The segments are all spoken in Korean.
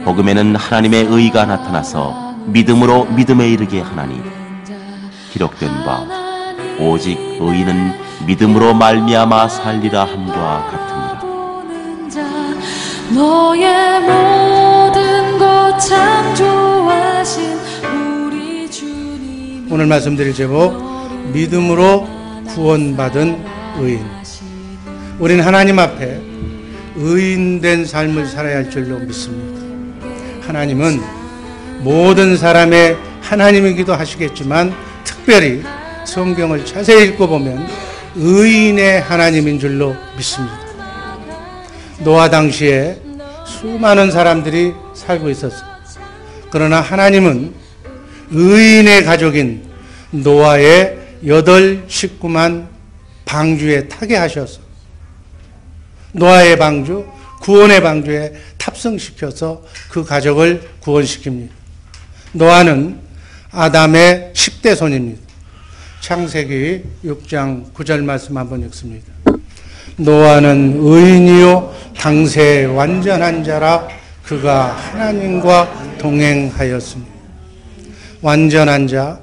복음에는 하나님의 의가 나타나서 믿음으로 믿음에 이르게 하나니 기록된 바 오직 의인은 믿음으로 말미암아 살리라 함과 같으니라. 너의 모든 것 창조하신 우리 주님. 오늘 말씀드릴 제목, 믿음으로 구원받은 의인. 우리는 하나님 앞에 의인된 삶을 살아야 할 줄로 믿습니다. 하나님은 모든 사람의 하나님이기도 하시겠지만 특별히 성경을 자세히 읽어보면 의인의 하나님인 줄로 믿습니다. 노아 당시에 수많은 사람들이 살고 있었어요. 그러나 하나님은 의인의 가족인 노아의 8 식구만 방주에 타게 하셔서 노아의 방주, 구원의 방주에 탑승시켜서 그 가족을 구원시킵니다. 노아는 아담의 10대 손입니다. 창세기 6장 9절 말씀 한번 읽습니다. 노아는 의인이요 당세 완전한 자라 그가 하나님과 동행하였습니다. 완전한 자,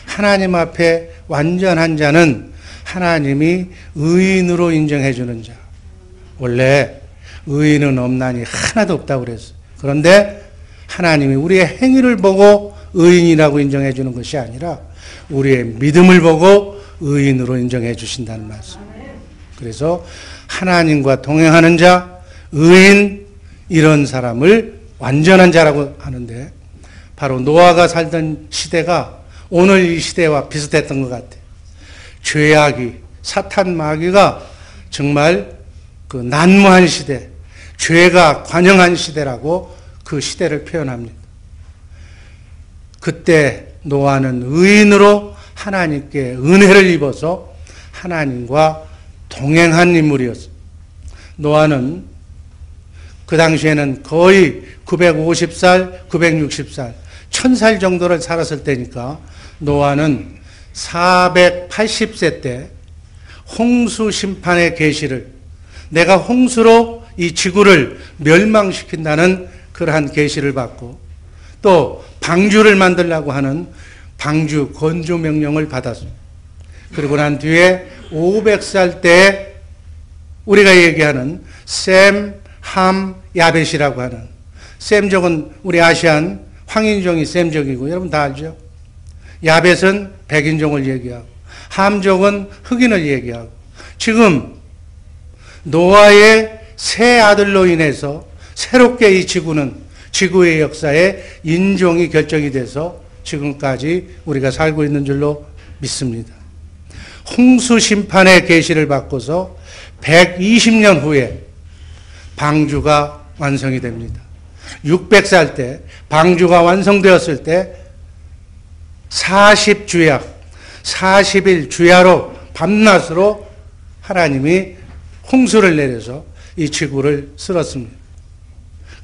하나님 앞에 완전한 자는 하나님이 의인으로 인정해 주는 자. 원래 의인은 없나니 하나도 없다고 그랬어요. 그런데 하나님이 우리의 행위를 보고 의인이라고 인정해 주는 것이 아니라 우리의 믿음을 보고 의인으로 인정해 주신다는 말씀. 그래서 하나님과 동행하는 자, 의인, 이런 사람을 완전한 자라고 하는데 바로 노아가 살던 시대가 오늘 이 시대와 비슷했던 것 같아요. 죄악이, 사탄 마귀가 정말 그 난무한 시대, 죄가 관영한 시대라고 그 시대를 표현합니다. 그때 노아는 의인으로 하나님께 은혜를 입어서 하나님과 동행한 인물이었어요. 노아는 그 당시에는 거의 950살, 960살, 1000살 정도를 살았을 때니까 노아는 480세 때 홍수 심판의 계시를, 내가 홍수로 이 지구를 멸망시킨다는 그러한 계시를 받고 또 방주를 만들려고 하는 방주 건조 명령을 받았습니다. 그리고 난 뒤에 500살 때 우리가 얘기하는 셈, 함, 야벳이라고 하는, 셈족은 우리 아시안 황인종이 셈족이고 여러분 다 알죠? 야벳은 백인종을 얘기하고 함족은 흑인을 얘기하고 지금 노아의 세 아들로 인해서 새롭게 이 지구는 지구의 역사에 인종이 결정이 돼서 지금까지 우리가 살고 있는 줄로 믿습니다. 홍수 심판의 계시를 받고서 120년 후에 방주가 완성이 됩니다. 600살 때 방주가 완성되었을 때 40주야, 40일 주야로 밤낮으로 하나님이 홍수를 내려서 이 지구를 쓸었습니다.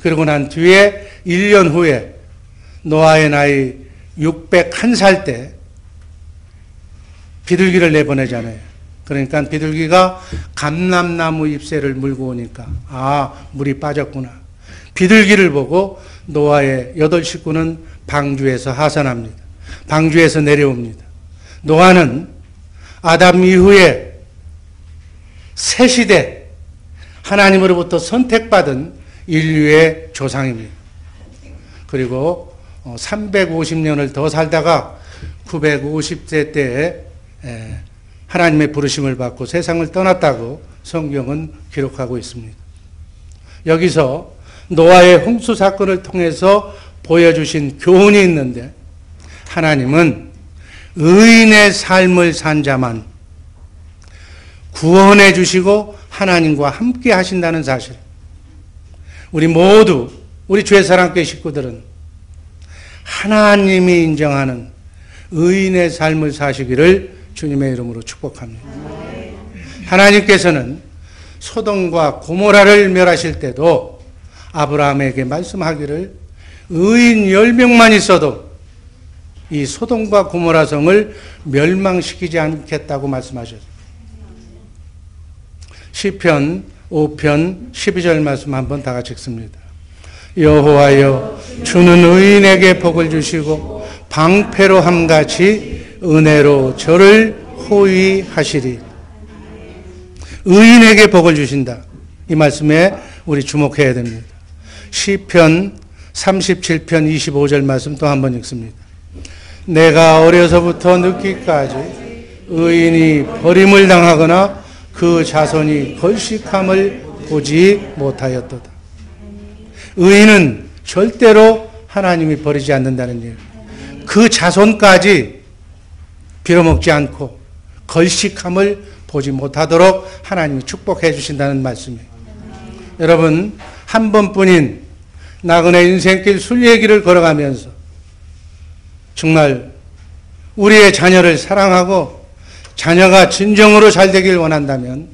그리고 난 뒤에 1년 후에 노아의 나이 601살 때 비둘기를 내보내잖아요. 그러니까 비둘기가 감람나무 잎새를 물고 오니까 아, 물이 빠졌구나. 비둘기를 보고 노아의 8 식구는 방주에서 하산합니다. 방주에서 내려옵니다. 노아는 아담 이후에 새 시대 하나님으로부터 선택받은 인류의 조상입니다. 그리고 350년을 더 살다가 950세 때에 하나님의 부르심을 받고 세상을 떠났다고 성경은 기록하고 있습니다. 여기서 노아의 홍수 사건을 통해서 보여주신 교훈이 있는데 하나님은 의인의 삶을 산 자만 구원해 주시고 하나님과 함께 하신다는 사실. 우리 모두, 우리 죄사랑교회 식구들은 하나님이 인정하는 의인의 삶을 사시기를 주님의 이름으로 축복합니다. 하나님께서는 소돔과 고모라를 멸하실 때도 아브라함에게 말씀하기를 의인 10명만 있어도 이 소돔과 고모라 성을 멸망시키지 않겠다고 말씀하셨습니다. 시편 5편 12절 말씀 한번 다 같이 읽습니다. 여호와여 주는 의인에게 복을 주시고 방패로 함같이 은혜로 저를 호위하시리. 의인에게 복을 주신다. 이 말씀에 우리 주목해야 됩니다. 시편 37편 25절 말씀 또 한번 읽습니다. 내가 어려서부터 늙기까지 의인이 버림을 당하거나 그 자손이 걸식함을 보지 못하였도다. 의인은 절대로 하나님이 버리지 않는다는 일. 그 자손까지 빌어먹지 않고 걸식함을 보지 못하도록 하나님이 축복해 주신다는 말씀이에요. 여러분, 한 번뿐인 나그네 인생길 순례길을 걸어가면서 정말 우리의 자녀를 사랑하고 자녀가 진정으로 잘 되길 원한다면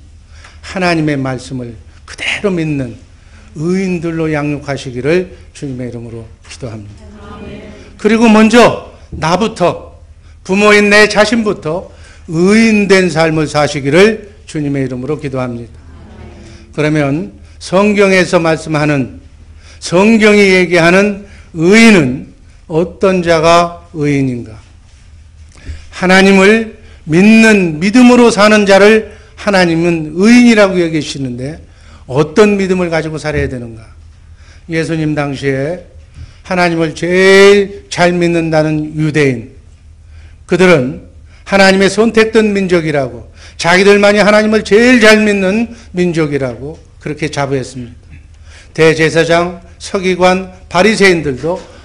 하나님의 말씀을 그대로 믿는 의인들로 양육하시기를 주님의 이름으로 기도합니다. 그리고 먼저 나부터, 부모인 내 자신부터 의인된 삶을 사시기를 주님의 이름으로 기도합니다. 그러면 성경에서 말씀하는, 성경이 얘기하는 의인은 어떤 자가 의인인가? 하나님을 믿는 믿음으로 사는 자를 하나님은 의인이라고 여기시는데 어떤 믿음을 가지고 살아야 되는가? 예수님 당시에 하나님을 제일 잘 믿는다는 유대인, 그들은 하나님의 선택된 민족이라고, 자기들만이 하나님을 제일 잘 믿는 민족이라고 그렇게 자부했습니다. 대제사장, 서기관, 바리새인들도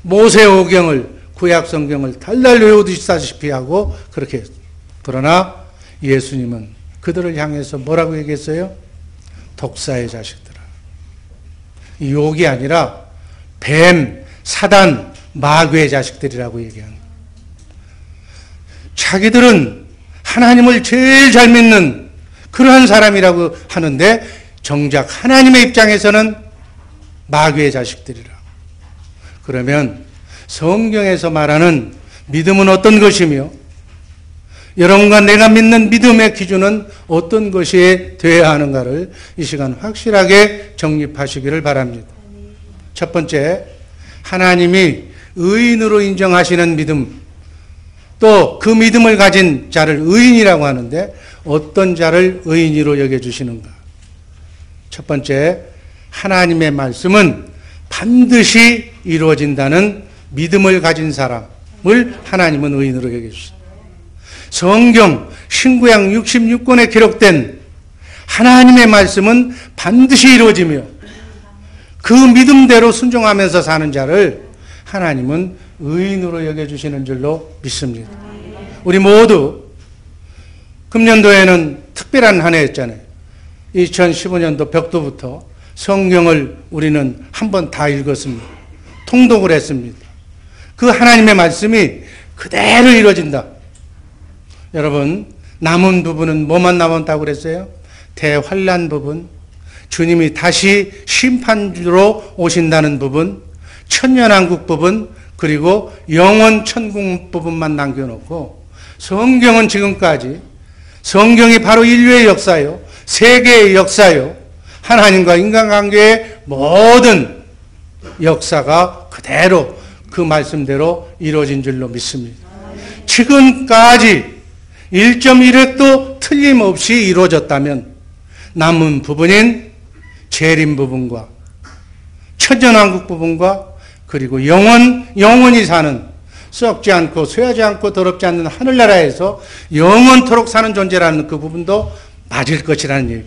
모세오경을, 구약 성경을 달달 외우듯이 하고 그렇게 했습니다. 그러나 예수님은 그들을 향해서 뭐라고 얘기했어요? 독사의 자식들아. 욕이 아니라 뱀, 사단, 마귀의 자식들이라고 얘기하는 거예요. 자기들은 하나님을 제일 잘 믿는 그러한 사람이라고 하는데 정작 하나님의 입장에서는 마귀의 자식들이라. 그러면 성경에서 말하는 믿음은 어떤 것이며 여러분과 내가 믿는 믿음의 기준은 어떤 것이 되어야 하는가를 이 시간 확실하게 정립하시기를 바랍니다. 첫 번째, 하나님이 의인으로 인정하시는 믿음, 또 그 믿음을 가진 자를 의인이라고 하는데 어떤 자를 의인으로 여겨주시는가? 첫 번째, 하나님의 말씀은 반드시 이루어진다는 믿음을 가진 사람을 하나님은 의인으로 여겨주십니다. 성경 신구약 66권에 기록된 하나님의 말씀은 반드시 이루어지며 그 믿음대로 순종하면서 사는 자를 하나님은 의인으로 여겨주시는 줄로 믿습니다. 우리 모두 금년도에는 특별한 한 해였잖아요. 2015년도 벽도부터 성경을 우리는 한번 다 읽었습니다. 통독을 했습니다. 그 하나님의 말씀이 그대로 이루어진다. 여러분, 남은 부분은 뭐만 남았다고 그랬어요? 대환란 부분, 주님이 다시 심판주로 오신다는 부분, 천년왕국 부분, 그리고 영원 천국 부분만 남겨놓고 성경은 지금까지 성경이 바로 인류의 역사요, 세계의 역사요, 하나님과 인간관계의 모든 역사가 그대로 그 말씀대로 이루어진 줄로 믿습니다. 지금까지 1.1획도 틀림없이 이루어졌다면 남은 부분인 재림 부분과 천년왕국 부분과 그리고 영원히 사는, 썩지 않고 쇠하지 않고 더럽지 않는 하늘나라에서 영원토록 사는 존재라는 그 부분도 맞을 것이라는 얘기.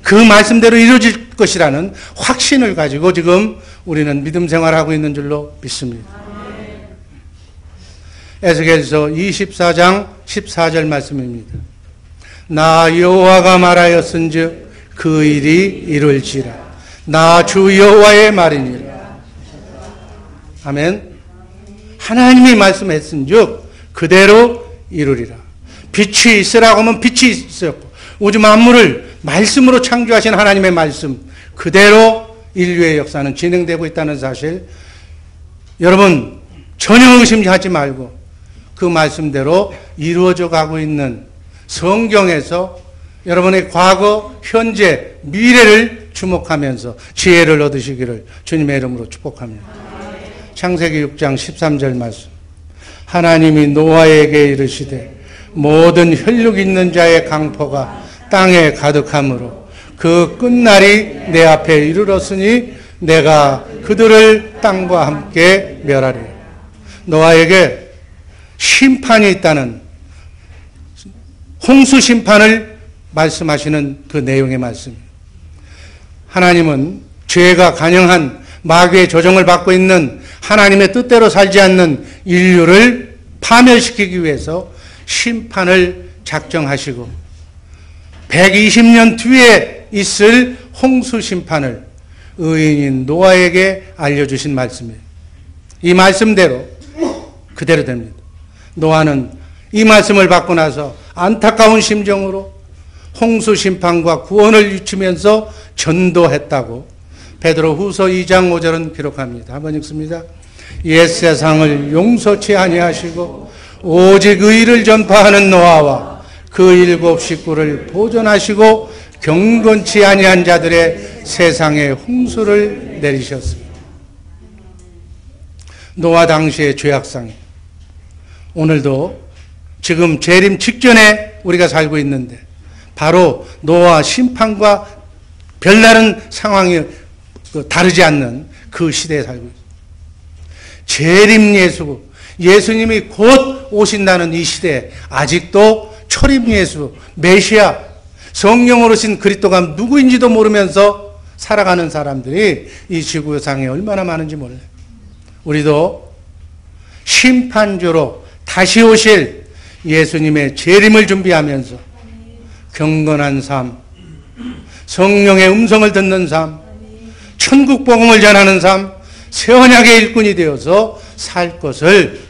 그 말씀대로 이루어질 것이라는 확신을 가지고 지금 우리는 믿음 생활하고 있는 줄로 믿습니다. 에스겔서 24장 14절 말씀입니다. 나 여호와가 말하였은즉 그 일이 이룰지라. 나 주 여호와의 말이니라. 아멘. 하나님이 말씀했은즉 그대로 이루리라. 빛이 있으라고 하면 빛이 있었고 우주 만물을 말씀으로 창조하신 하나님의 말씀 그대로 인류의 역사는 진행되고 있다는 사실, 여러분 전혀 의심하지 말고 그 말씀대로 이루어져 가고 있는 성경에서 여러분의 과거, 현재, 미래를 주목하면서 지혜를 얻으시기를 주님의 이름으로 축복합니다. 창세기 6장 13절 말씀. 하나님이 노아에게 이르시되 모든 혈육 있는 자의 강포가 땅에 가득하므로 그 끝날이 내 앞에 이르렀으니 내가 그들을 땅과 함께 멸하리라. 노아에게 심판이 있다는 홍수 심판을 말씀하시는 그 내용의 말씀입니다. 하나님은 죄가 간영한 마귀의 조정을 받고 있는 하나님의 뜻대로 살지 않는 인류를 파멸시키기 위해서 심판을 작정하시고 120년 뒤에 있을 홍수 심판을 의인인 노아에게 알려주신 말씀이에요. 이 말씀대로 그대로 됩니다. 노아는 이 말씀을 받고 나서 안타까운 심정으로 홍수 심판과 구원을 유치면서 전도했다고 베드로 후서 2장 5절은 기록합니다. 한번 읽습니다. 옛 세상을 용서치 아니하시고 오직 의를 전파하는 노아와 그 7 식구를 보존하시고 경건치 아니한 자들의 세상에 홍수를 내리셨습니다. 노아 당시의 죄악상이 오늘도 지금 재림 직전에 우리가 살고 있는데 바로 노아 심판과 별다른 상황이 다르지 않는 그 시대에 살고 있습니다. 재림 예수, 예수님이 곧 오신다는 이 시대에 아직도 초림 예수, 메시아, 성령으로 오신 그리스도가 누구인지도 모르면서 살아가는 사람들이 이 지구상에 얼마나 많은지 몰라요. 우리도 심판주로 다시 오실 예수님의 재림을 준비하면서 경건한 삶, 성령의 음성을 듣는 삶, 천국 복음을 전하는 삶, 새 언약의 일꾼이 되어서 살 것을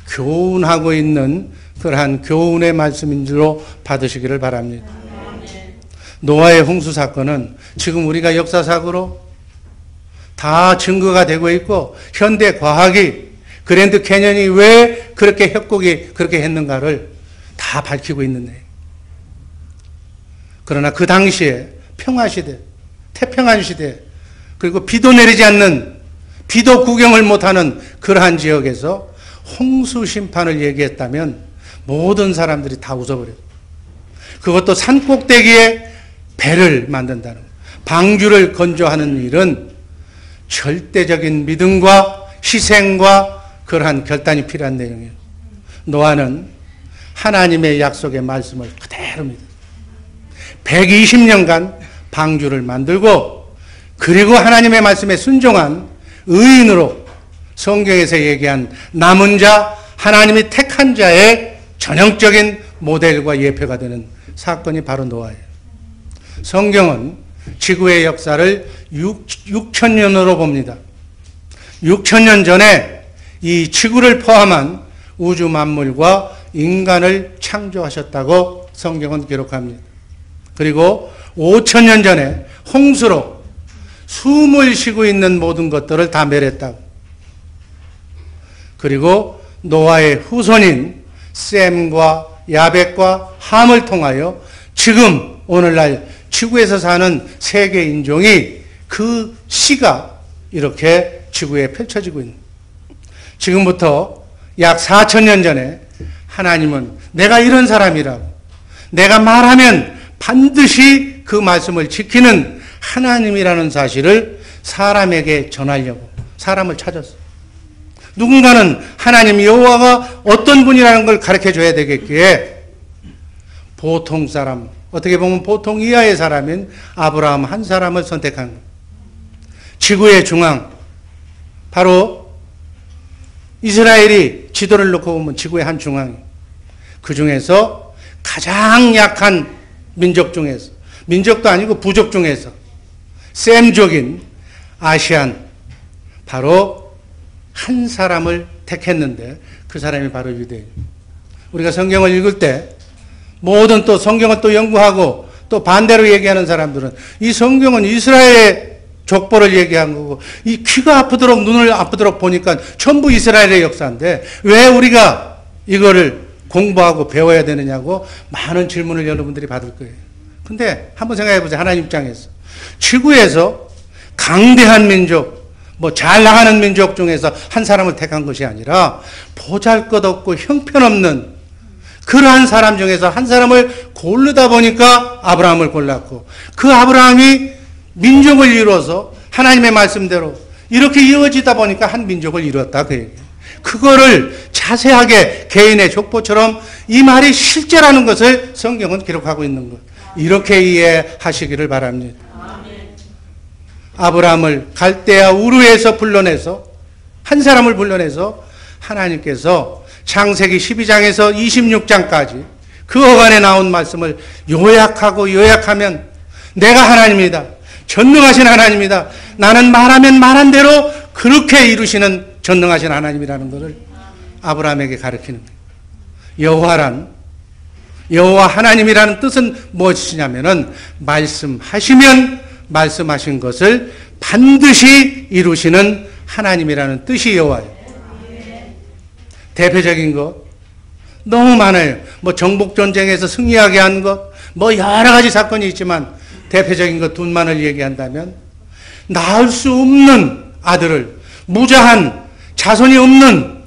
교훈하고 있는 그러한 교훈의 말씀인 줄로 받으시기를 바랍니다. 노아의 홍수 사건은 지금 우리가 역사상으로 다 증거가 되고 있고 현대 과학이 그랜드 캐년이 왜 그렇게 협곡이 그렇게 했는가를 다 밝히고 있는데, 그러나 그 당시에 평화시대, 태평한 시대, 그리고 비도 내리지 않는, 비도 구경을 못하는 그러한 지역에서 홍수 심판을 얘기했다면 모든 사람들이 다 웃어버려요. 그것도 산 꼭대기에 배를 만든다는, 방주를 건조하는 일은 절대적인 믿음과 희생과 그러한 결단이 필요한 내용이에요. 노아는 하나님의 약속의 말씀을 그대로 믿어요. 120년간 방주를 만들고 그리고 하나님의 말씀에 순종한 의인으로 성경에서 얘기한 남은 자, 하나님이 택한 자의 전형적인 모델과 예표가 되는 사건이 바로 노아예요. 성경은 지구의 역사를 6천년으로 봅니다. 6천년 전에 이 지구를 포함한 우주 만물과 인간을 창조하셨다고 성경은 기록합니다. 그리고 5천년 전에 홍수로 숨을 쉬고 있는 모든 것들을 다 멸했다고. 그리고 노아의 후손인 셈과 야벳과 함을 통하여 지금 오늘날 지구에서 사는 세계 인종이 그 씨가 이렇게 지구에 펼쳐지고 있는, 지금부터 약 4천년 전에 하나님은 내가 이런 사람이라고, 내가 말하면 반드시 그 말씀을 지키는 하나님이라는 사실을 사람에게 전하려고 사람을 찾았어요. 누군가는 하나님 여호와가 어떤 분이라는 걸 가르쳐줘야 되겠기에 보통 사람, 어떻게 보면 보통 이하의 사람인 아브라함 한 사람을 선택한 거예요. 지구의 중앙, 바로 이스라엘이 지도를 놓고 보면 지구의 한 중앙이에요. 그 중에서 가장 약한 민족 중에서, 민족도 아니고 부족 중에서 셈족인 아시안, 바로 한 사람을 택했는데 그 사람이 바로 유대인. 우리가 성경을 읽을 때 모든 또 성경을 또 연구하고 또 반대로 얘기하는 사람들은 이 성경은 이스라엘의 족보를 얘기한 거고 이 귀가 아프도록 눈을 아프도록 보니까 전부 이스라엘의 역사인데 왜 우리가 이거를 공부하고 배워야 되느냐고 많은 질문을 여러분들이 받을 거예요. 근데 한번 생각해 보세요. 하나님 입장에서. 지구에서 강대한 민족, 잘 나가는 민족 중에서 한 사람을 택한 것이 아니라 보잘것없고 형편없는 그러한 사람 중에서 한 사람을 고르다 보니까 아브라함을 골랐고, 그 아브라함이 민족을 이루어서 하나님의 말씀대로 이렇게 이어지다 보니까 한 민족을 이루었다, 그 얘기예요. 그거를 자세하게 개인의 족보처럼 이 말이 실제라는 것을 성경은 기록하고 있는 것. 이렇게 이해하시기를 바랍니다. 아브라함을 갈대아 우르에서 불러내서, 한 사람을 불러내서 하나님께서 창세기 12장에서 26장까지 그 어간에 나온 말씀을 요약하면 내가 하나님이다, 전능하신 하나님이다, 나는 말하면 말한 대로 그렇게 이루시는 전능하신 하나님이라는 것을 아브라함에게 가르치는 거예요. 여호와 하나님이라는 뜻은 무엇이냐면은 말씀하시면 말씀하신 것을 반드시 이루시는 하나님이라는 뜻이 여호와예요. 대표적인 것 너무 많아요. 정복전쟁에서 승리하게 한 것, 여러 가지 사건이 있지만 대표적인 것 둘만을 얘기한다면, 낳을 수 없는 아들을, 무자한 자손이 없는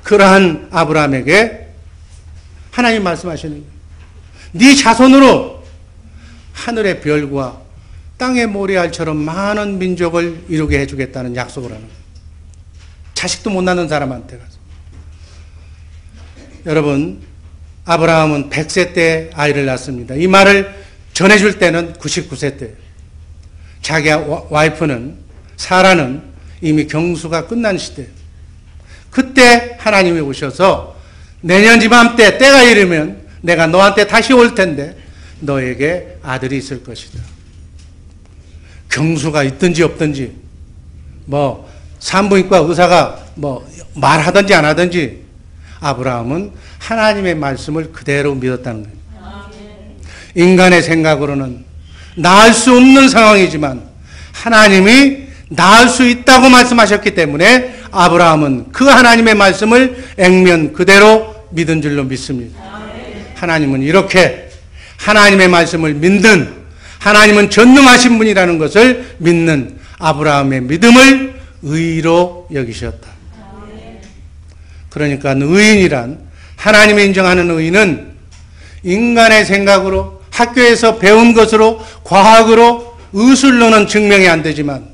그러한 아브라함에게 하나님 말씀하시는 거예요. 네 자손으로 하늘의 별과 땅의 모래알처럼 많은 민족을 이루게 해주겠다는 약속을 하는 거예요. 자식도 못 낳는 사람한테 가서. 여러분, 아브라함은 100세 때 아이를 낳습니다. 이 말을 전해줄 때는 99세 때예요. 자기 와이프는, 사라는 이미 경수가 끝난 시대예요. 그때 하나님이 오셔서 내년 이맘때 때가 이르면 내가 너한테 다시 올 텐데 너에게 아들이 있을 것이다. 경수가 있든지 없든지, 산부인과 의사가 말하든지 안 하든지 아브라함은 하나님의 말씀을 그대로 믿었다는 거예요. 인간의 생각으로는 낳을 수 없는 상황이지만 하나님이 낳을 수 있다고 말씀하셨기 때문에 아브라함은 그 하나님의 말씀을 액면 그대로 믿은 줄로 믿습니다. 하나님은 이렇게 하나님의 말씀을 믿는, 하나님은 전능하신 분이라는 것을 믿는 아브라함의 믿음을 의로 여기셨다. 그러니까 의인이란, 하나님이 인정하는 의인은 인간의 생각으로, 학교에서 배운 것으로, 과학으로, 의술로는 증명이 안 되지만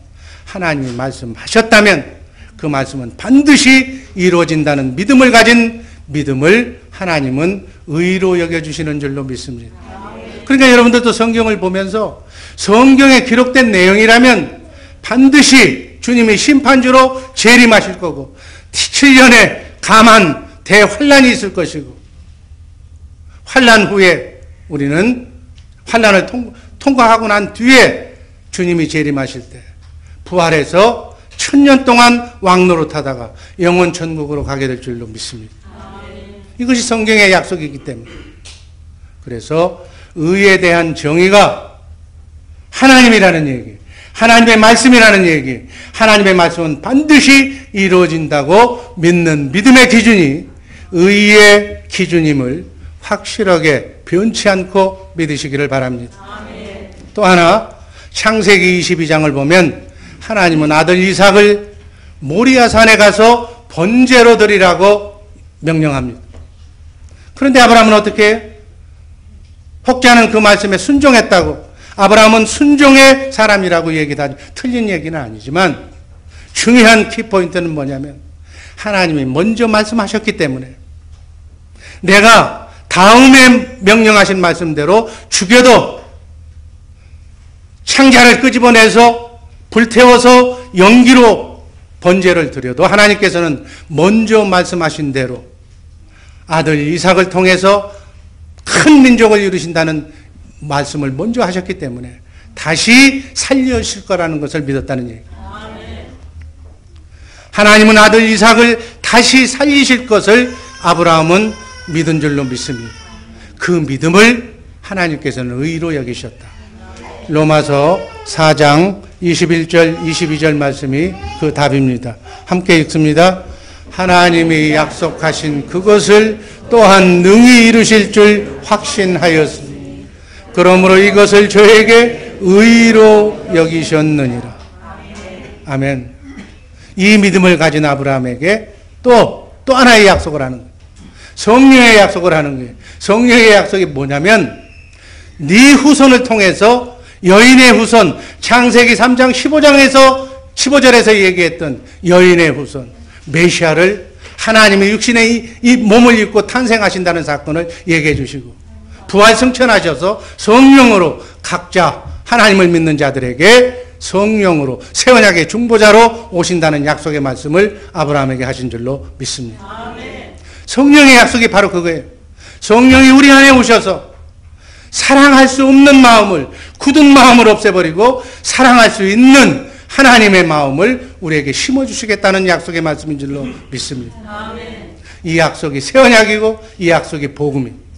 하나님이 말씀하셨다면 그 말씀은 반드시 이루어진다는 믿음을 가진 믿음을 하나님은 의로 여겨주시는 줄로 믿습니다. 그러니까 여러분들도 성경을 보면서 성경에 기록된 내용이라면 반드시 주님이 심판주로 재림하실 거고 7년의 감한 대환란이 있을 것이고, 환란 후에 우리는 환란을 통과하고 난 뒤에 주님이 재림하실 때 부활해서 1000년 동안 왕노릇하다가 영원 천국으로 가게 될 줄로 믿습니다. 이것이 성경의 약속이기 때문에. 그래서 의에 대한 정의가 하나님이라는 얘기, 하나님의 말씀이라는 얘기, 하나님의 말씀은 반드시 이루어진다고 믿는 믿음의 기준이 의의 기준임을 확실하게 변치 않고 믿으시기를 바랍니다. 또 하나, 창세기 22장을 보면 하나님은 아들 이삭을 모리아산에 가서 번제로 드리라고 명령합니다. 그런데 아브라함은 어떻게 해요? 혹자는 그 말씀에 순종했다고, 아브라함은 순종의 사람이라고 얘기도 하죠. 틀린 얘기는 아니지만 중요한 키포인트는 뭐냐면 하나님이 먼저 말씀하셨기 때문에 내가 다음에 명령하신 말씀대로 죽여도, 창자를 끄집어내서 불태워서 연기로 번제를 드려도 하나님께서는 먼저 말씀하신 대로 아들 이삭을 통해서 큰 민족을 이루신다는 말씀을 먼저 하셨기 때문에 다시 살려실 거라는 것을 믿었다는 얘기예요. 하나님은 아들 이삭을 다시 살리실 것을 아브라함은 믿은 줄로 믿습니다. 그 믿음을 하나님께서는 의로 여기셨다. 로마서 4장 21절 22절 말씀이 그 답입니다. 함께 읽습니다. 하나님이 약속하신 그것을 또한 능히 이루실 줄 확신하였으니 그러므로 이것을 저에게 의로 여기셨느니라. 아멘. 이 믿음을 가진 아브라함에게 또 하나의 약속을 하는 거예요. 성령의 약속을 하는 거예요. 성령의 약속이 뭐냐면 네 후손을 통해서 여인의 후손, 창세기 3장 15절에서 얘기했던 여인의 후손 메시아를 하나님의 육신의 이 몸을 입고 탄생하신다는 사건을 얘기해 주시고 부활 승천하셔서 성령으로 각자 하나님을 믿는 자들에게 성령으로 새 언약의 중보자로 오신다는 약속의 말씀을 아브라함에게 하신 줄로 믿습니다. 아멘. 성령의 약속이 바로 그거예요. 성령이 우리 안에 오셔서 사랑할 수 없는 마음을, 굳은 마음을 없애버리고 사랑할 수 있는 하나님의 마음을 우리에게 심어주시겠다는 약속의 말씀인 줄로 믿습니다. 아멘. 이 약속이 새 언약이고 이 약속이 복음입니다.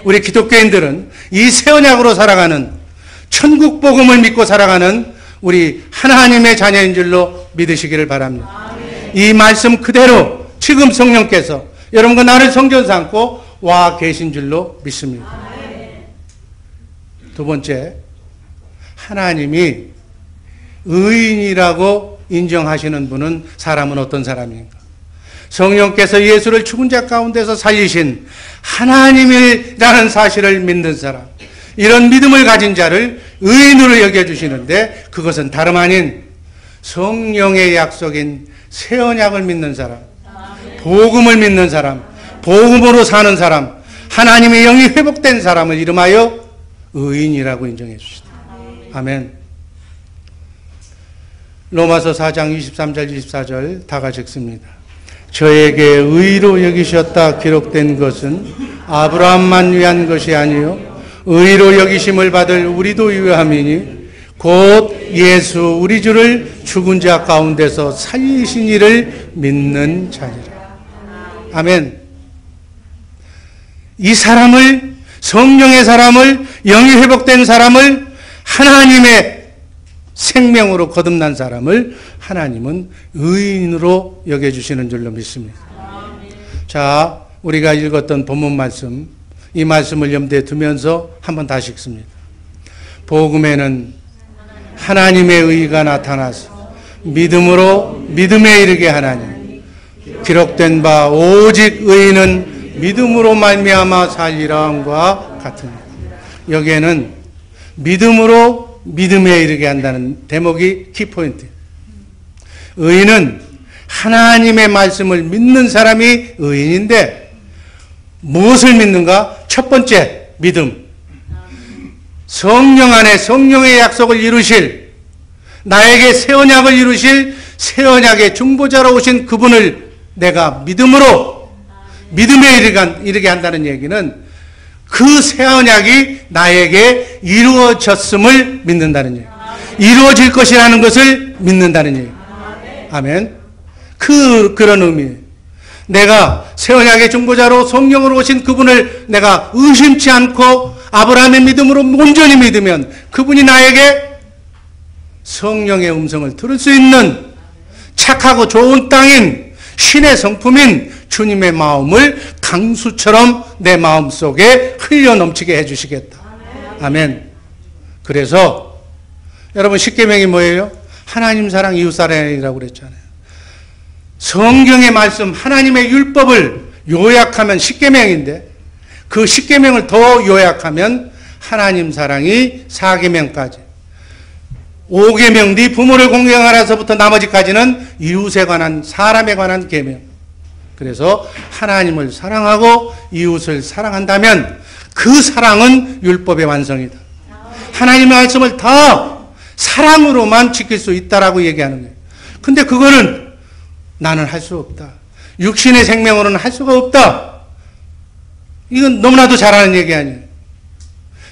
우리 기독교인들은 이 새 언약으로 살아가는 천국 복음을 믿고 살아가는 우리 하나님의 자녀인 줄로 믿으시기를 바랍니다. 아멘. 이 말씀 그대로 지금 성령께서 여러분과 나를 성전 삼고 와 계신 줄로 믿습니다. 아멘. 두 번째, 하나님이 의인이라고 인정하시는 분은 사람은 어떤 사람인가? 성령께서 예수를 죽은 자 가운데서 살리신 하나님이라는 사실을 믿는 사람, 이런 믿음을 가진 자를 의인으로 여겨주시는데 그것은 다름 아닌 성령의 약속인 새 언약을 믿는 사람, 복음을 믿는 사람, 복음으로 사는 사람, 하나님의 영이 회복된 사람을 이름하여 의인이라고 인정해 주시다. 아멘. 로마서 4장 23절 24절 다 같이 읽습니다. 저에게 의로 여기셨다 기록된 것은 아브라함만 위한 것이 아니요 의로 여기심을 받을 우리도 위함이니 곧 예수 우리 주를 죽은 자 가운데서 살리신 이를 믿는 자니라. 아멘. 이 사람을, 성령의 사람을, 영이 회복된 사람을, 하나님의 생명으로 거듭난 사람을 하나님은 의인으로 여겨주시는 줄로 믿습니다. 자, 우리가 읽었던 본문 말씀, 이 말씀을 염두에 두면서 한번 다시 읽습니다. 복음에는 하나님의 의가 나타나서 믿음으로 믿음에 이르게 하나니 기록된 바 오직 의인은 믿음으로 말미암아 살리라 함과 같으니라. 여기에는 믿음으로 믿음에 이르게 한다는 대목이 키포인트. 의인은 하나님의 말씀을 믿는 사람이 의인인데 무엇을 믿는가? 첫 번째, 믿음. 성령 안에 성령의 약속을 이루실, 나에게 새 언약을 이루실 새 언약의 중보자로 오신 그분을 내가 믿음으로 믿음에 이르게 한다는 얘기는 그 새 언약이 나에게 이루어졌음을 믿는다는 얘기. 이루어질 것이라는 것을 믿는다는 얘기. 아멘. 그런 의미. 내가 새 언약의 중보자로 성령으로 오신 그분을 내가 의심치 않고 아브라함의 믿음으로 온전히 믿으면 그분이 나에게 성령의 음성을 들을 수 있는 착하고 좋은 땅인 신의 성품인 주님의 마음을 강수처럼 내 마음속에 흘려 넘치게 해주시겠다. 아멘. 그래서 여러분 십계명이 뭐예요? 하나님 사랑 이웃 사랑이라고 그랬잖아요. 성경의 말씀 하나님의 율법을 요약하면 십계명인데 그 십계명을 더 요약하면 하나님 사랑이 4계명까지 5계명 네 부모를 공경하라서부터 나머지까지는 이웃에 관한 사람에 관한 계명. 그래서 하나님을 사랑하고 이웃을 사랑한다면 그 사랑은 율법의 완성이다. 하나님의 말씀을 다 사랑으로만 지킬 수 있다라고 얘기하는 거예요. 근데 그거는 나는 할 수 없다. 육신의 생명으로는 할 수가 없다. 이건 너무나도 잘하는 얘기 아니에요.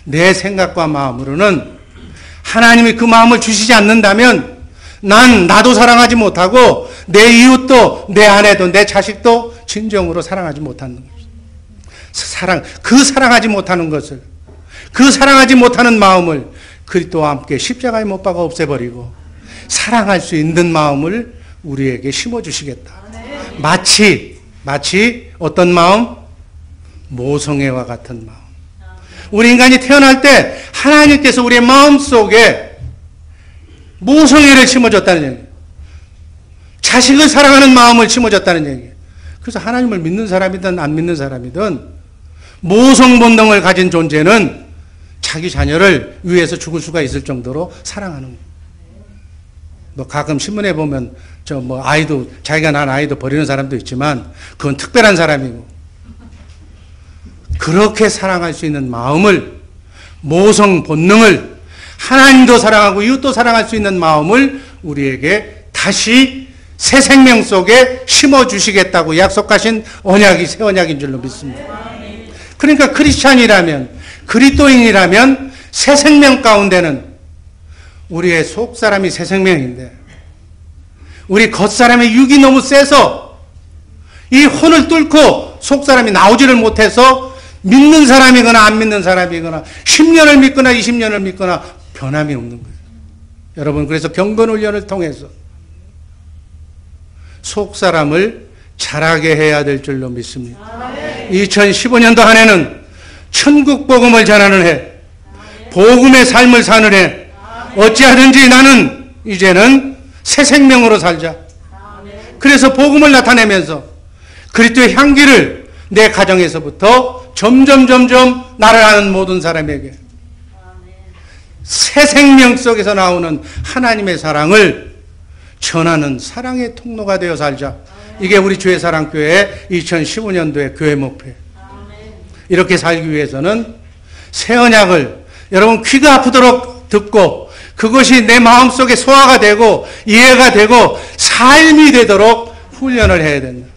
내 생각과 마음으로는 하나님이 그 마음을 주시지 않는다면 나도 사랑하지 못하고 내 이웃도 내 아내도 내 자식도 진정으로 사랑하지 못하는 것입니다. 사랑하지 못하는 것을, 그 사랑하지 못하는 마음을 그리스도와 함께 십자가에 못 박아 없애버리고 사랑할 수 있는 마음을 우리에게 심어주시겠다. 마치 어떤 마음? 모성애와 같은 마음. 우리 인간이 태어날 때 하나님께서 우리의 마음속에 모성애를 심어줬다는 얘기예요. 자식을 사랑하는 마음을 심어줬다는 얘기예요. 그래서 하나님을 믿는 사람이든 안 믿는 사람이든 모성 본능을 가진 존재는 자기 자녀를 위해서 죽을 수가 있을 정도로 사랑하는 거예요. 뭐 가끔 신문에 보면 아이도 자기가 낳은 아이도 버리는 사람도 있지만 그건 특별한 사람이고, 그렇게 사랑할 수 있는 마음을, 모성 본능을, 하나님도 사랑하고 이웃도 사랑할 수 있는 마음을 우리에게 다시 새 생명 속에 심어주시겠다고 약속하신 언약이 새 언약인 줄로 믿습니다. 그러니까 크리스찬이라면, 그리스도인이라면 새 생명 가운데는 우리의 속사람이 새 생명인데 우리 겉사람의 육이 너무 세서 이 혼을 뚫고 속사람이 나오지를 못해서 믿는 사람이거나 안 믿는 사람이거나 10년을 믿거나 20년을 믿거나 변함이 없는 거예요. 여러분, 그래서 경건훈련을 통해서 속사람을 자라게 해야 될 줄로 믿습니다. 2015년도 한 해는 천국 복음을 전하는 해, 복음의 삶을 사는 해, 어찌하든지 나는 이제는 새 생명으로 살자. 그래서 복음을 나타내면서 그리스도의 향기를 내 가정에서부터 점점 나를 아는 모든 사람에게 새 생명 속에서 나오는 하나님의 사랑을 전하는 사랑의 통로가 되어 살자. 이게 우리 주의사랑교회 2015년도의 교회 목표예요. 이렇게 살기 위해서는 새 언약을 여러분 귀가 아프도록 듣고 그것이 내 마음속에 소화가 되고 이해가 되고 삶이 되도록 훈련을 해야 된다.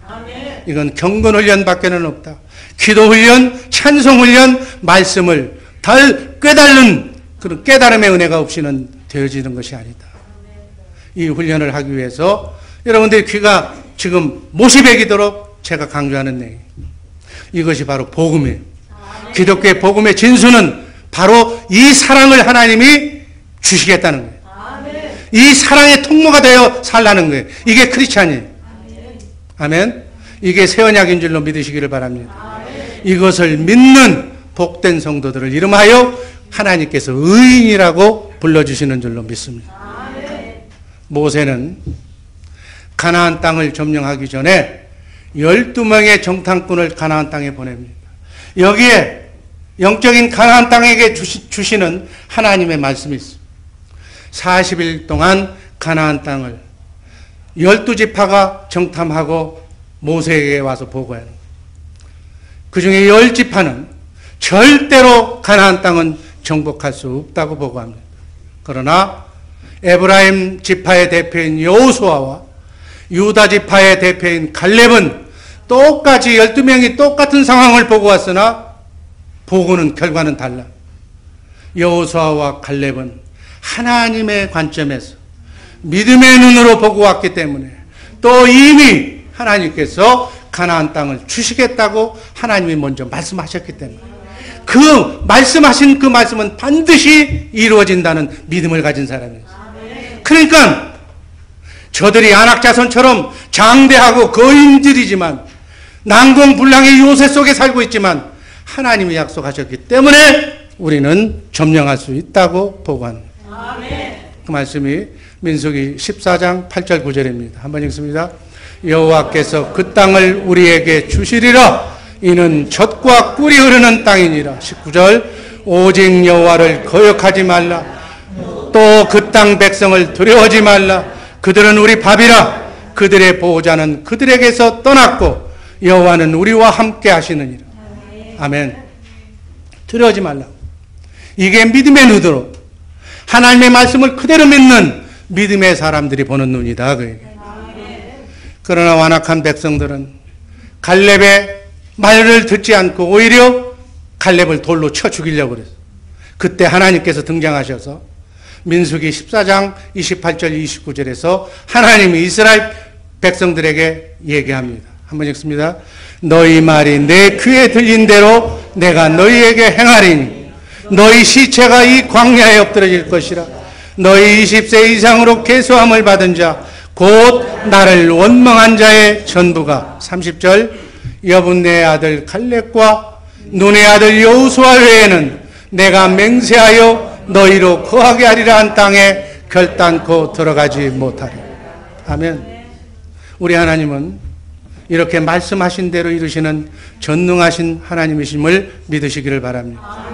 이건 경건훈련밖에는 없다. 기도훈련, 찬송훈련, 말씀을 덜 깨달는 그런 깨달음의 은혜가 없이는 되어지는 것이 아니다. 이 훈련을 하기 위해서 여러분들의 귀가 지금 못이 베기도록 제가 강조하는 내용, 이것이 바로 복음이에요. 기독교의 복음의 진수는 바로 이 사랑을 하나님이 주시겠다는 거예요. 이 사랑의 통로가 되어 살라는 거예요. 이게 크리스찬이에요. 아멘. 이게 새 언약인 줄로 믿으시기를 바랍니다. 이것을 믿는 복된 성도들을 이름하여 하나님께서 의인이라고 불러주시는 줄로 믿습니다. 모세는 가나안 땅을 점령하기 전에 12명의 정탐꾼을 가나안 땅에 보냅니다. 여기에 영적인 가나안 땅에게 주시는 하나님의 말씀이 있습니다. 40일 동안 가나안 땅을 12지파가 정탐하고 모세에게 와서 보고하는 거예요. 그 중에 10지파는 절대로 가나안 땅은 정복할 수 없다고 보고합니다. 그러나 에브라임 지파의 대표인 여호수아와 유다 지파의 대표인 갈렙은 똑같이 12명이 똑같은 상황을 보고 왔으나 보고는 결과는 달라. 여호수아와 갈렙은 하나님의 관점에서 믿음의 눈으로 보고 왔기 때문에 또 이미 하나님께서 가나안 땅을 주시겠다고 하나님이 먼저 말씀하셨기 때문에 그 말씀하신 그 말씀은 반드시 이루어진다는 믿음을 가진 사람이에요. 그러니까 저들이 안악자손처럼 장대하고 거인들이지만 난공불락의 요새 속에 살고 있지만 하나님이 약속하셨기 때문에 우리는 점령할 수 있다고 보고합니다. 그 말씀이 민수기 14장 8절 9절입니다. 한번 읽습니다. 여호와께서 그 땅을 우리에게 주시리라. 이는 젖과 꿀이 흐르는 땅이니라. 19절 오직 여호와를 거역하지 말라. 또 그 땅 백성을 두려워하지 말라. 그들은 우리 밥이라. 그들의 보호자는 그들에게서 떠났고 여호와는 우리와 함께 하시느니라. 아멘. 두려워하지 말라. 이게 믿음의 눈으로 하나님의 말씀을 그대로 믿는 믿음의 사람들이 보는 눈이다. 그 얘기. 그러나 완악한 백성들은 갈렙의 말을 듣지 않고 오히려 갈렙을 돌로 쳐 죽이려고 그랬어요. 그때 하나님께서 등장하셔서 민수기 14장 28절 29절에서 하나님이 이스라엘 백성들에게 얘기합니다. 한번 읽습니다. 너희 말이 내 귀에 들린 대로 내가 너희에게 행하리니 너희 시체가 이 광야에 엎드러질 것이라. 너희 20세 이상으로 계수함을 받은 자 곧 나를 원망한 자의 전부가 30절 여분네 아들 갈렙과 눈의 아들 여호수아 외에는 내가 맹세하여 너희로 거하게 하리라 한 땅에 결단코 들어가지 못하리. 아멘. 우리 하나님은 이렇게 말씀하신 대로 이루시는 전능하신 하나님이심을 믿으시기를 바랍니다.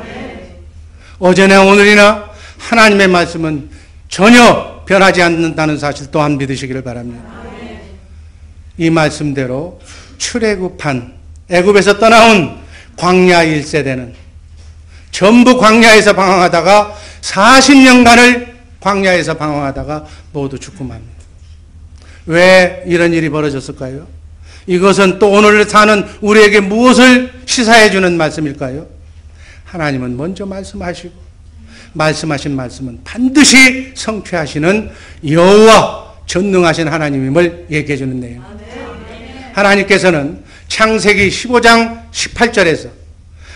어제나 오늘이나 하나님의 말씀은 전혀 변하지 않는다는 사실 또한 믿으시기를 바랍니다. 이 말씀대로 출애굽한 애굽에서 떠나온 광야 1세대는 전부 광야에서 방황하다가 40년간을 광야에서 방황하다가 모두 죽고 맙니다. 왜 이런 일이 벌어졌을까요? 이것은 또 오늘 사는 우리에게 무엇을 시사해 주는 말씀일까요? 하나님은 먼저 말씀하시고 말씀하신 말씀은 반드시 성취하시는 여호와 전능하신 하나님임을 얘기해 주는 내용. 하나님께서는 창세기 15장 18절에서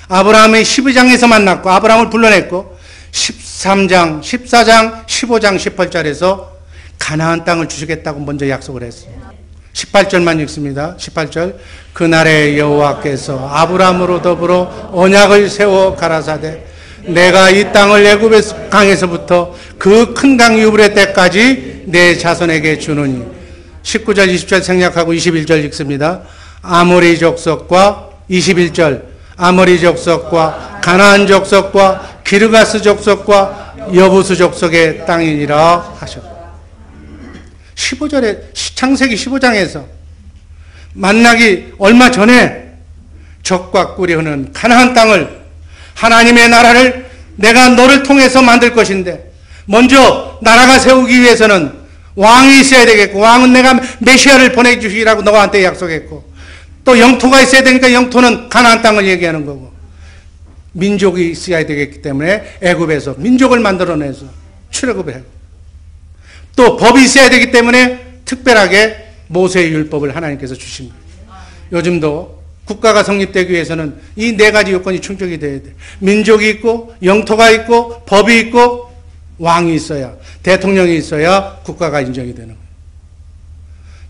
아브라함의 12장에서 만났고 아브라함을 불러냈고 13장, 14장, 15장, 18절에서 가나안 땅을 주시겠다고 먼저 약속을 했어요. 18절만 읽습니다. 18절. 그날에 여호와께서 아브라함으로 더불어 언약을 세워 가라사대 내가 이 땅을 애굽의 강에서부터 그 큰 강 유브레 때까지 내 자손에게 주노니 19절 20절 생략하고 21절 읽습니다. 아모리 족속과 21절 아모리 족속과 가나안 족속과 기르가스 족속과 여부스 족속의 땅이니라 하셨다. 15절에 창세기 15장에서 만나기 얼마 전에 적과 꿀이 흐르는 가나안 땅을 하나님의 나라를 내가 너를 통해서 만들 것인데 먼저 나라가 세우기 위해서는 왕이 있어야 되겠고 왕은 내가 메시아를 보내주시라고 너한테 약속했고 또 영토가 있어야 되니까 영토는 가나안 땅을 얘기하는 거고 민족이 있어야 되겠기 때문에 애굽에서 민족을 만들어내서 출애굽을 하고 또 법이 있어야 되기 때문에 특별하게 모세의 율법을 하나님께서 주신 거예요. 요즘도 국가가 성립되기 위해서는 이 네 가지 요건이 충족이 돼야 돼. 민족이 있고 영토가 있고 법이 있고 왕이 있어야 대통령이 있어야 국가가 인정이 되는 거예요.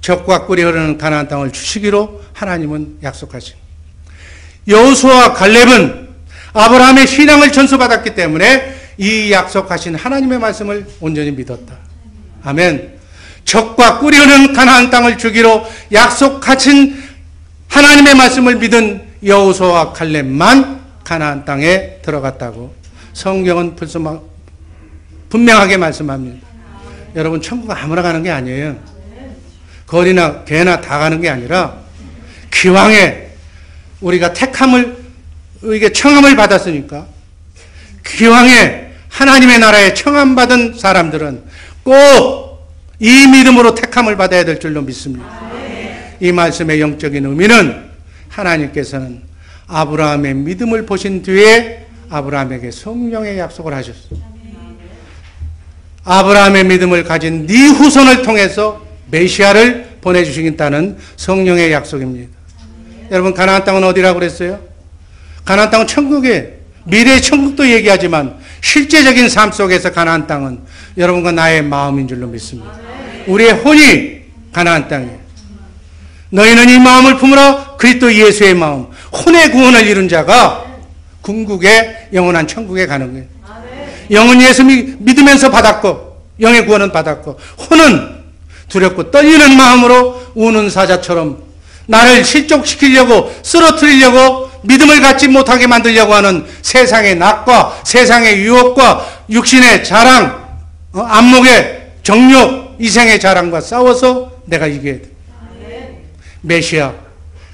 적과 꿀이 흐르는 가나안 땅을 주시기로 하나님은 약속하신 거예요. 여호수아와 갈렙은 아브라함의 신앙을 전수받았기 때문에 이 약속하신 하나님의 말씀을 온전히 믿었다. 아멘. 적과 꿀이 흐르는 가나안 땅을 주기로 약속하신 하나님의 말씀을 믿은 여호수아와 칼렙만 가나안 땅에 들어갔다고 성경은 벌써 분명하게 말씀합니다. 여러분 천국 아무나 가는 게 아니에요. 거리나 개나 다 가는 게 아니라 기왕에 우리가 택함을 이게 청함을 받았으니까 기왕에 하나님의 나라에 청함받은 사람들은 꼭 이 믿음으로 택함을 받아야 될 줄로 믿습니다. 이 말씀의 영적인 의미는 하나님께서는 아브라함의 믿음을 보신 뒤에 아브라함에게 성령의 약속을 하셨어요. 아브라함의 믿음을 가진 네 후손을 통해서 메시아를 보내주시겠다는 성령의 약속입니다. 여러분 가나안 땅은 어디라고 그랬어요? 가나안 땅은 천국이에요. 미래의 천국도 얘기하지만 실제적인 삶 속에서 가나안 땅은 여러분과 나의 마음인 줄로 믿습니다. 우리의 혼이 가나안 땅이에요. 너희는 이 마음을 품으라. 그리스도 예수의 마음. 혼의 구원을 이룬 자가 궁극의 영원한 천국에 가는 거예요. 영은 예수 믿으면서 받았고 영의 구원은 받았고 혼은 두렵고 떨리는 마음으로 우는 사자처럼 나를 실족시키려고 쓰러뜨리려고 믿음을 갖지 못하게 만들려고 하는 세상의 낙과 세상의 유혹과 육신의 자랑, 안목의 정욕, 이생의 자랑과 싸워서 내가 이겨야 돼. 메시아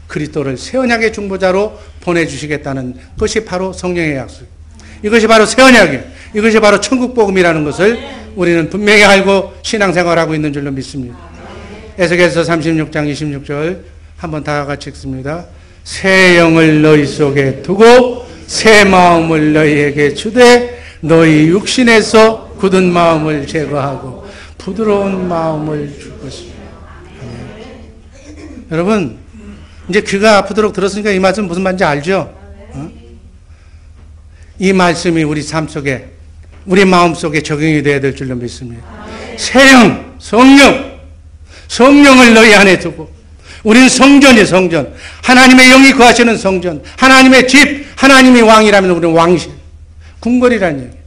그리스도를 새 언약의 중보자로 보내주시겠다는 것이 바로 성령의 약속. 이것이 바로 새 언약이에요. 이것이 바로 천국 복음이라는 것을 우리는 분명히 알고 신앙생활하고 있는 줄로 믿습니다. 에스겔서 36장 26절 한번 다 같이 읽습니다. 새 영을 너희 속에 두고 새 마음을 너희에게 주되 너희 육신에서 굳은 마음을 제거하고 부드러운 마음을 줄 것입니다. 여러분 이제 귀가 아프도록 들었으니까 이 말씀 무슨 말인지 알죠? 이 말씀이 우리 삶 속에 우리 마음 속에 적용이 되어야 될 줄로 믿습니다. 새영, 성령을 너희 안에 두고 우리는 성전이에요. 성전. 하나님의 영이 거하시는 성전. 하나님의 집, 하나님이 왕이라면 우리는 왕실. 궁궐이라는 얘기.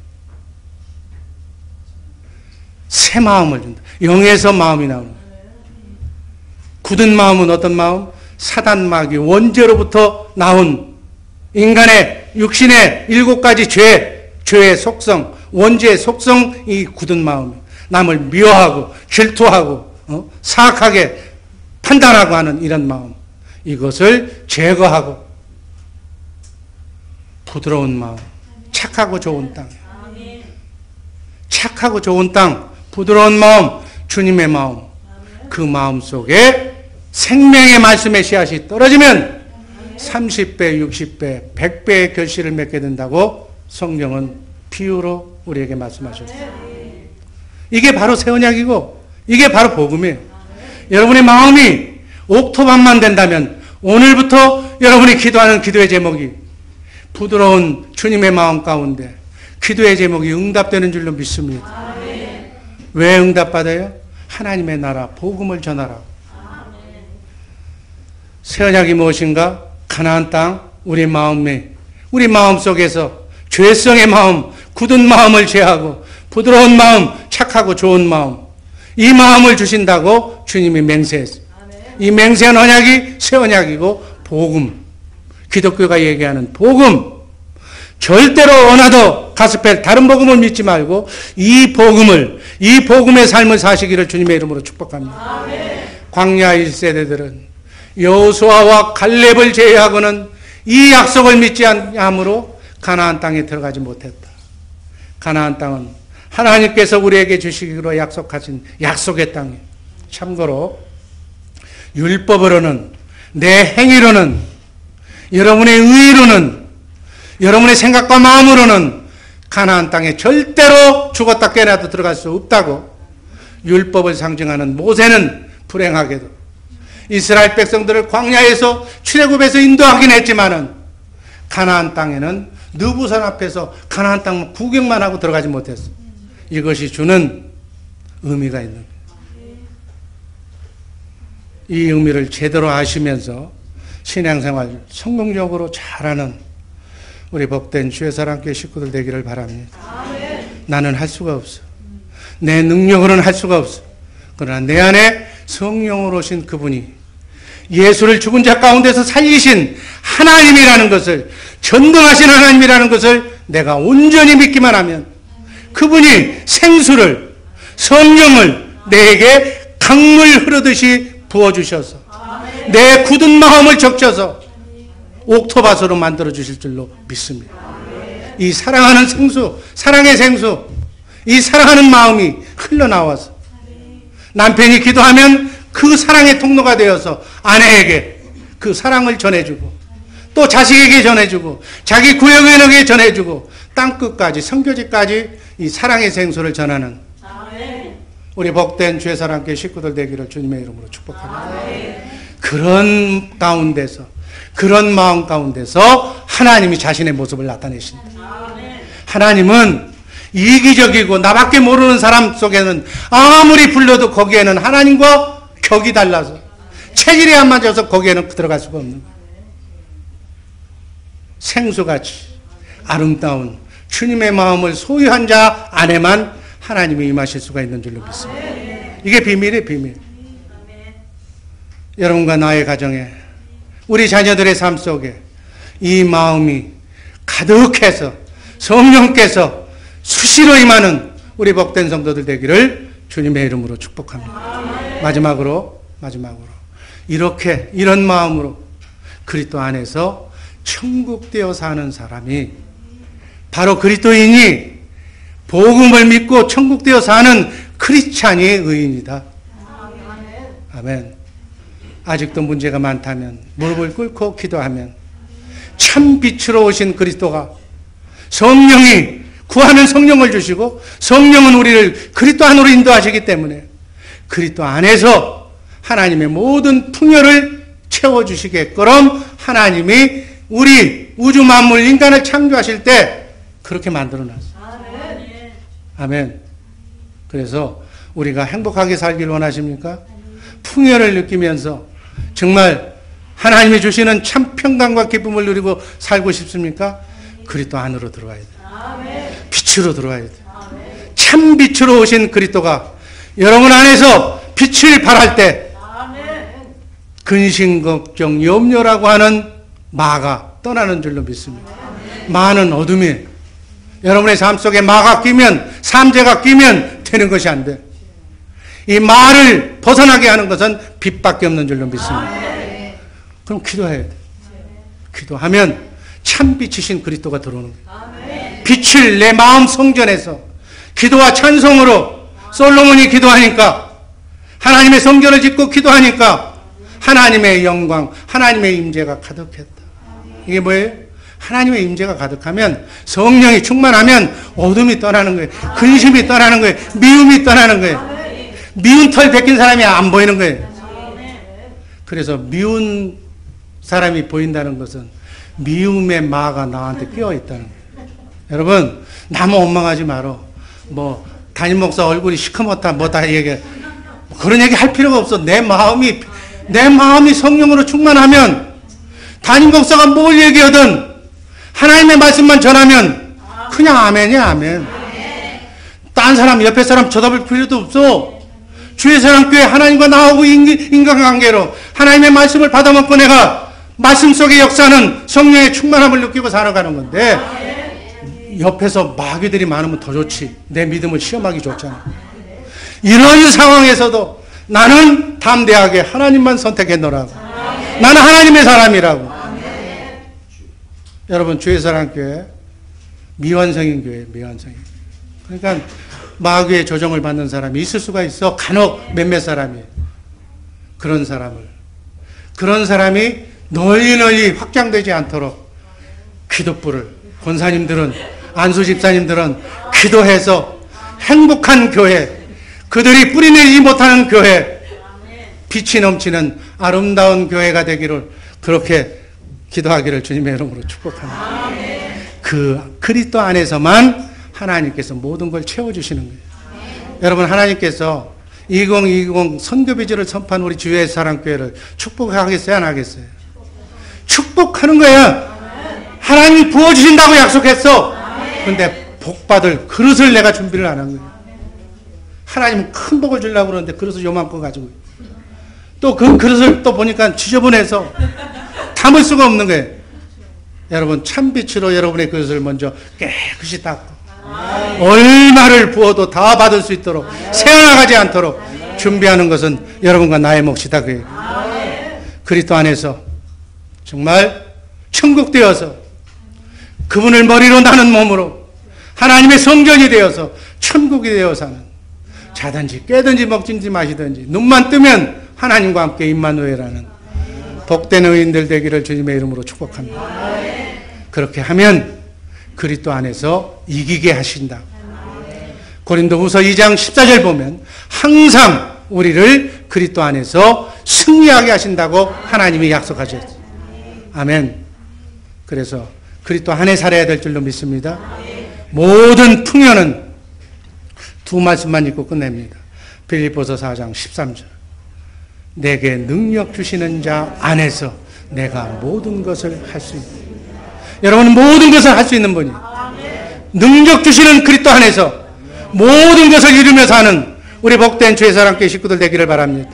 새 마음을 준다. 영에서 마음이 나오는 거예요. 굳은 마음은 어떤 마음? 사단 마귀 원죄로부터 나온 인간의 육신의 7가지 죄의 속성, 원죄의 속성이 굳은 마음이에요. 남을 미워하고 질투하고 사악하게 판단하고 하는 이런 마음, 이것을 제거하고 부드러운 마음, 착하고 좋은 땅, 착하고 좋은 땅, 부드러운 마음, 주님의 마음, 그 마음 속에 생명의 말씀의 씨앗이 떨어지면 30배, 60배, 100배의 결실을 맺게 된다고 성경은 비유로 우리에게 말씀하셨어요. 이게 바로 새 언약이고 이게 바로 복음이에요. 여러분의 마음이 옥토반만 된다면 오늘부터 여러분이 기도하는 기도의 제목이 부드러운 주님의 마음 가운데 기도의 제목이 응답되는 줄로 믿습니다. 왜 응답받아요? 하나님의 나라, 복음을 전하라. 새 언약이 무엇인가? 가나안 땅, 우리 마음 속에서 죄성의 마음, 굳은 마음을 제하고 부드러운 마음, 착하고 좋은 마음, 이 마음을 주신다고 주님이 맹세했어요. 이 맹세한 언약이 새 언약이고 복음, 기독교가 얘기하는 복음, 절대로 어나더 가스펠 다른 복음을 믿지 말고 이 복음의 삶을 사시기를 주님의 이름으로 축복합니다. 광야 1세대들은 여호수아와 갈렙을 제외하고는 이 약속을 믿지 않으므로 가나안 땅에 들어가지 못했다. 가나안 땅은 하나님께서 우리에게 주시기로 약속하신 약속의 땅이에요. 참고로 율법으로는, 내 행위로는, 여러분의 의로는, 여러분의 생각과 마음으로는 가나안 땅에 절대로 죽었다 깨어나도 들어갈 수 없다고 율법을 상징하는 모세는 불행하게도 이스라엘 백성들을 광야에서 출애굽해서 인도하긴 했지만은 가나안 땅에는 느부산 앞에서 가나안 땅 구경만 하고 들어가지 못했어. 이것이 주는 의미가 있는 거예요. 이 의미를 제대로 아시면서 신앙생활 성공적으로 잘하는 우리 복된 주의 사랑교회 식구들 되기를 바랍니다. 나는 할 수가 없어. 내 능력으로는 할 수가 없어. 그러나 내 안에 성령으로 오신 그분이 예수를 죽은 자 가운데서 살리신 하나님이라는 것을, 전능하신 하나님이라는 것을 내가 온전히 믿기만 하면 그분이 생수를, 성령을 내게 강물 흐르듯이 부어주셔서 내 굳은 마음을 적셔서 옥토밭으로 만들어주실 줄로 믿습니다. 이 사랑하는 생수, 사랑의 생수, 이 사랑하는 마음이 흘러나와서 남편이 기도하면 그 사랑의 통로가 되어서 아내에게 그 사랑을 전해주고 또 자식에게 전해주고 자기 구역원에게 전해주고 땅끝까지 선교지까지 이 사랑의 생수를 전하는 우리 복된 주의 사랑교회 식구들 되기를 주님의 이름으로 축복합니다. 그런 가운데서, 그런 마음 가운데서 하나님이 자신의 모습을 나타내신다. 하나님은 이기적이고 나밖에 모르는 사람 속에는 아무리 불러도 거기에는 하나님과 격이 달라서 체질이 안 맞아서 거기에는 들어갈 수가 없는 거예요. 생수같이 아름다운 주님의 마음을 소유한 자 안에만 하나님이 임하실 수가 있는 줄로 믿습니다. 이게 비밀이에요, 비밀. 여러분과 나의 가정에, 우리 자녀들의 삶 속에 이 마음이 가득해서 성령께서 수시로 임하는 우리 복된 성도들 되기를 주님의 이름으로 축복합니다. 마지막으로 이런 마음으로 그리스도 안에서 천국되어 사는 사람이 바로 그리스도인이 복음을 믿고 천국되어 사는 크리스찬이 의인이다. 아멘. 아직도 문제가 많다면 무릎을 꿇고 기도하면 참 빛으로 오신 그리스도가 성령이 구하는 성령을 주시고 성령은 우리를 그리스도 안으로 인도하시기 때문에 그리스도 안에서 하나님의 모든 풍요를 채워주시게끔 하나님이 우리 우주 만물 인간을 창조하실 때 그렇게 만들어놨어요. 아멘. 그래서 우리가 행복하게 살기를 원하십니까? 풍요를 느끼면서 정말 하나님이 주시는 참 평강과 기쁨을 누리고 살고 싶습니까? 그리스도 안으로 들어와야 돼요. 빛으로 들어와야 돼. 참 빛으로 오신 그리스도가 여러분 안에서 빛을 발할 때 근심, 걱정, 염려라고 하는 마가 떠나는 줄로 믿습니다. 마는 어둠이 여러분의 삶 속에 마가 끼면, 삼재가 끼면 되는 것이 안 돼. 이 마를 벗어나게 하는 것은 빛밖에 없는 줄로 믿습니다. 그럼 기도해야 돼. 기도하면 참 빛이신 그리스도가 들어오는 거예요. 빛을 내 마음 성전에서 기도와 찬송으로 솔로몬이 기도하니까, 하나님의 성전을 짓고 기도하니까 하나님의 영광, 하나님의 임재가 가득했다. 이게 뭐예요? 하나님의 임재가 가득하면, 성령이 충만하면 어둠이 떠나는 거예요. 근심이 떠나는 거예요. 미움이 떠나는 거예요. 미운 털 벗긴 사람이 안 보이는 거예요. 그래서 미운 사람이 보인다는 것은 미움의 마가 나한테 끼어 있다는 거예요. 여러분, 나무 원망하지 마라. 뭐 담임 목사 얼굴이 시커멓다 뭐다 얘기해. 그런 얘기 할 필요가 없어. 내 마음이 성령으로 충만하면 담임 목사가 뭘 얘기하든 하나님의 말씀만 전하면 그냥 아멘이야, 아멘. 딴 사람, 옆에 사람 쳐다볼 필요도 없어. 주의 사랑교회 하나님과 나하고 인간관계로 하나님의 말씀을 받아먹고 내가 말씀 속의 역사는 성령의 충만함을 느끼고 살아가는 건데, 옆에서 마귀들이 많으면 더 좋지. 내 믿음을 시험하기 좋잖아. 이런 상황에서도 나는 담대하게 하나님만 선택했노라고. 나는 하나님의 사람이라고. 여러분, 주의 사랑교회 미완성인 교회, 미완성인. 그러니까 마귀의 조정을 받는 사람이 있을 수가 있어. 간혹 몇몇 사람이. 그런 사람이 널리 확장되지 않도록 기도불을, 권사님들은, 안수 집사님들은 기도해서 행복한 교회, 그들이 뿌리내리지 못하는 교회, 빛이 넘치는 아름다운 교회가 되기를 그렇게 기도하기를 주님의 이름으로 축복합니다. 그 그리스도 안에서만 하나님께서 모든 걸 채워주시는 거예요. 여러분, 하나님께서 2020 선교비전을 선포한 우리 주의 사랑교회를 축복하겠어요, 안 하겠어요? 축복하는 거야. 하나님이 부어주신다고 약속했어. 그런데 복받을 그릇을 내가 준비를 안 한 거예요. 하나님은 큰 복을 주려고 그러는데 그릇을 요만큼 가지고, 또 그 그릇을 또 보니까 지저분해서 담을 수가 없는 거예요. 여러분, 참빛으로 여러분의 그릇을 먼저 깨끗이 닦고 얼마를 부어도 다 받을 수 있도록, 새어나가지 않도록 준비하는 것은 여러분과 나의 몫이다. 그 그리스도 안에서 정말 천국 되어서 그분을 머리로 나는 몸으로 하나님의 성전이 되어서 천국이 되어 사는, 자든지 깨든지 먹든지 마시든지 눈만 뜨면 하나님과 함께 임마누엘이라는 복된 의인들 되기를 주님의 이름으로 축복합니다. 그렇게 하면 그리스도 안에서 이기게 하신다. 고린도후서 2장 14절 보면 항상 우리를 그리스도 안에서 승리하게 하신다고 하나님이 약속하셨어요. 아멘. 그래서 그리스도 안에 살아야 될 줄로 믿습니다. 모든 풍요는 두 말씀만 읽고 끝냅니다. 빌립보서 4장 13절. 내게 능력 주시는 자 안에서 내가 모든 것을 할 수 있다. 여러분은 모든 것을 할 수 있는 분이, 능력 주시는 그리스도 안에서 모든 것을 이루며 사는 우리 복된 주의 사랑교회 식구들 되기를 바랍니다.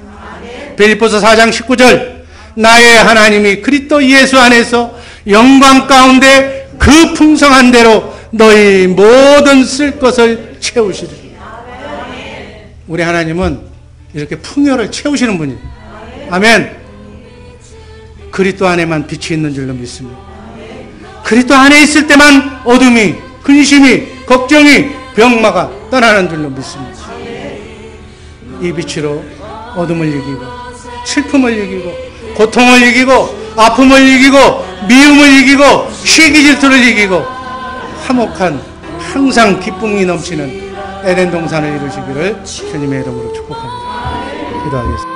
빌립보서 4장 19절. 나의 하나님이 그리스도 예수 안에서 영광 가운데 그 풍성한 대로 너희 모든 쓸 것을 채우시리라. 우리 하나님은 이렇게 풍요를 채우시는 분이에요. 아멘. 그리스도 안에만 빛이 있는 줄로 믿습니다. 그리스도 안에 있을 때만 어둠이, 근심이, 걱정이, 병마가 떠나는 줄로 믿습니다. 이 빛으로 어둠을 이기고, 슬픔을 이기고, 고통을 이기고, 아픔을 이기고, 미움을 이기고, 시기 질투를 이기고, 화목한, 항상 기쁨이 넘치는 에덴 동산을 이루시기를 주님의 이름으로 축복합니다. 기도하겠습니다.